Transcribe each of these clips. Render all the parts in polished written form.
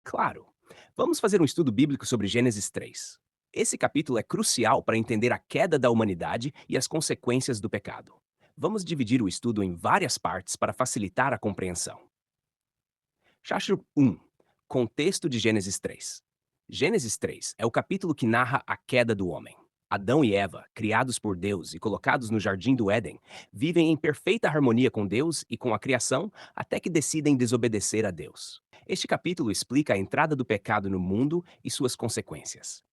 Claro. Vamos fazer um estudo bíblico sobre Gênesis 3. Esse capítulo é crucial para entender a queda da humanidade e as consequências do pecado. Vamos dividir o estudo em várias partes para facilitar a compreensão. Chapter 1. Contexto de Gênesis 3. Gênesis 3 é o capítulo que narra a queda do homem. Adão e Eva, criados por Deus e colocados no jardim do Éden, vivem em perfeita harmonia com Deus e com a criação até que decidem desobedecer a Deus. Este capítulo explica a entrada do pecado no mundo e suas consequências.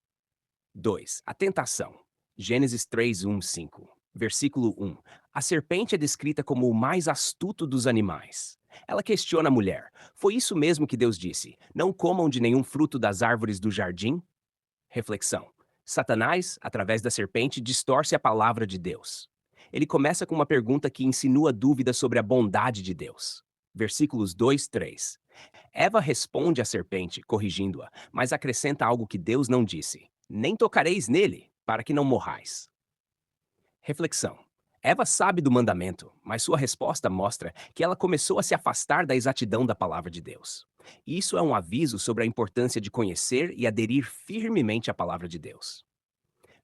2. A tentação. Gênesis 3, 1, 5. Versículo 1. A serpente é descrita como o mais astuto dos animais. Ela questiona a mulher: Foi isso mesmo que Deus disse? Não comam de nenhum fruto das árvores do jardim? Reflexão. Satanás, através da serpente, distorce a palavra de Deus. Ele começa com uma pergunta que insinua dúvidas sobre a bondade de Deus. Versículos 2, 3. Eva responde à serpente, corrigindo-a, mas acrescenta algo que Deus não disse: Nem tocareis nele, para que não morrais. Reflexão. Eva sabe do mandamento, mas sua resposta mostra que ela começou a se afastar da exatidão da palavra de Deus. Isso é um aviso sobre a importância de conhecer e aderir firmemente à palavra de Deus.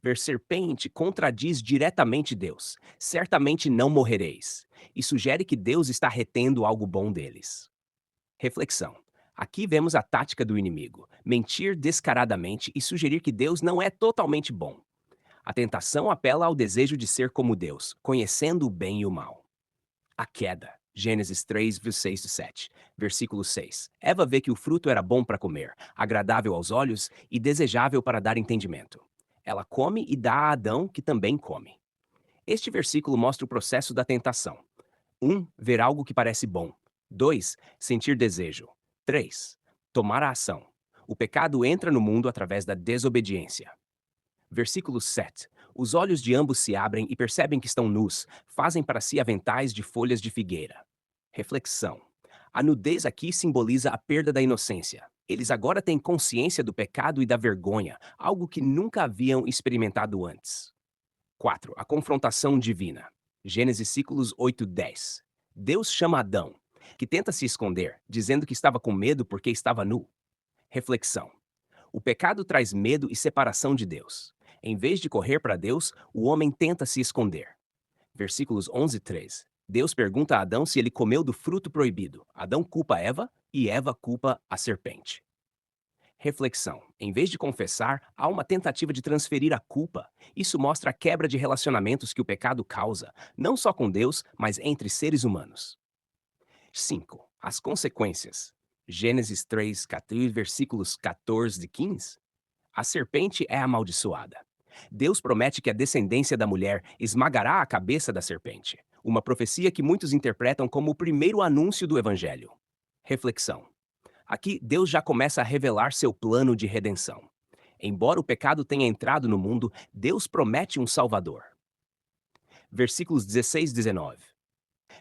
Ver serpente contradiz diretamente Deus: Certamente não morrereis, e sugere que Deus está retendo algo bom deles. Reflexão. Aqui vemos a tática do inimigo: mentir descaradamente e sugerir que Deus não é totalmente bom. A tentação apela ao desejo de ser como Deus, conhecendo o bem e o mal. A queda. Gênesis 3, 6 e 7. Versículo 6. Eva vê que o fruto era bom para comer, agradável aos olhos e desejável para dar entendimento. Ela come e dá a Adão, que também come. Este versículo mostra o processo da tentação. 1. Ver algo que parece bom. 2. Sentir desejo. 3. Tomar a ação. O pecado entra no mundo através da desobediência. Versículo 7. Os olhos de ambos se abrem e percebem que estão nus, fazem para si aventais de folhas de figueira. Reflexão. A nudez aqui simboliza a perda da inocência. Eles agora têm consciência do pecado e da vergonha, algo que nunca haviam experimentado antes. 4. A confrontação divina. Gênesis ciclos 8, 10. Deus chama Adão, que tenta se esconder, dizendo que estava com medo porque estava nu. Reflexão. O pecado traz medo e separação de Deus. Em vez de correr para Deus, o homem tenta se esconder. Versículos 11 e 13. Deus pergunta a Adão se ele comeu do fruto proibido. Adão culpa Eva e Eva culpa a serpente. Reflexão. Em vez de confessar, há uma tentativa de transferir a culpa. Isso mostra a quebra de relacionamentos que o pecado causa, não só com Deus, mas entre seres humanos. 5. As consequências. Gênesis 3, 14, versículos 14 e 15. A serpente é amaldiçoada. Deus promete que a descendência da mulher esmagará a cabeça da serpente, uma profecia que muitos interpretam como o primeiro anúncio do evangelho. Reflexão. Aqui, Deus já começa a revelar seu plano de redenção. Embora o pecado tenha entrado no mundo, Deus promete um Salvador. Versículos 16 e 19.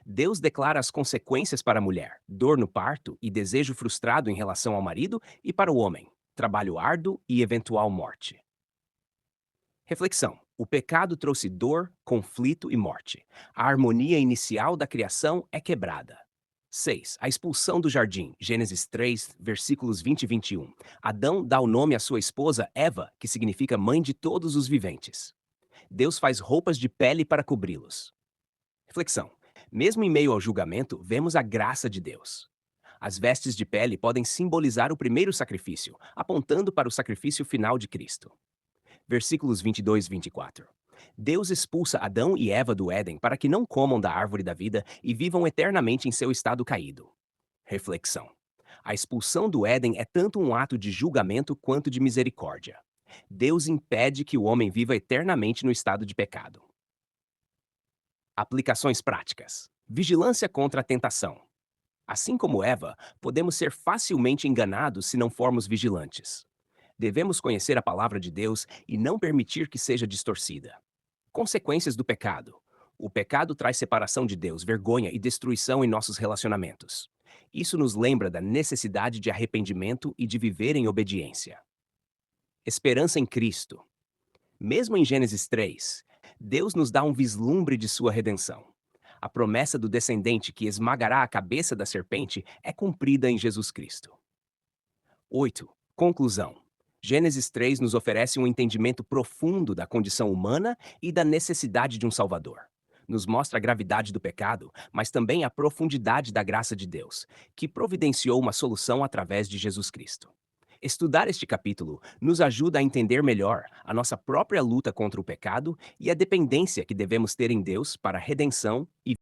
Deus declara as consequências para a mulher: dor no parto e desejo frustrado em relação ao marido, e para o homem: trabalho árduo e eventual morte. Reflexão. O pecado trouxe dor, conflito e morte. A harmonia inicial da criação é quebrada. 6. A expulsão do jardim. Gênesis 3, versículos 20 e 21. Adão dá o nome à sua esposa Eva, que significa mãe de todos os viventes. Deus faz roupas de pele para cobri-los. Reflexão. Mesmo em meio ao julgamento, vemos a graça de Deus. As vestes de pele podem simbolizar o primeiro sacrifício, apontando para o sacrifício final de Cristo. Versículos 22 e 24. Deus expulsa Adão e Eva do Éden para que não comam da árvore da vida e vivam eternamente em seu estado caído. Reflexão. A expulsão do Éden é tanto um ato de julgamento quanto de misericórdia. Deus impede que o homem viva eternamente no estado de pecado. Aplicações práticas. Vigilância contra a tentação. Assim como Eva, podemos ser facilmente enganados se não formos vigilantes. Devemos conhecer a palavra de Deus e não permitir que seja distorcida. Consequências do pecado. O pecado traz separação de Deus, vergonha e destruição em nossos relacionamentos. Isso nos lembra da necessidade de arrependimento e de viver em obediência. Esperança em Cristo. Mesmo em Gênesis 3, Deus nos dá um vislumbre de sua redenção. A promessa do descendente que esmagará a cabeça da serpente é cumprida em Jesus Cristo. 8. Conclusão. Gênesis 3 nos oferece um entendimento profundo da condição humana e da necessidade de um Salvador. Nos mostra a gravidade do pecado, mas também a profundidade da graça de Deus, que providenciou uma solução através de Jesus Cristo. Estudar este capítulo nos ajuda a entender melhor a nossa própria luta contra o pecado e a dependência que devemos ter em Deus para a redenção e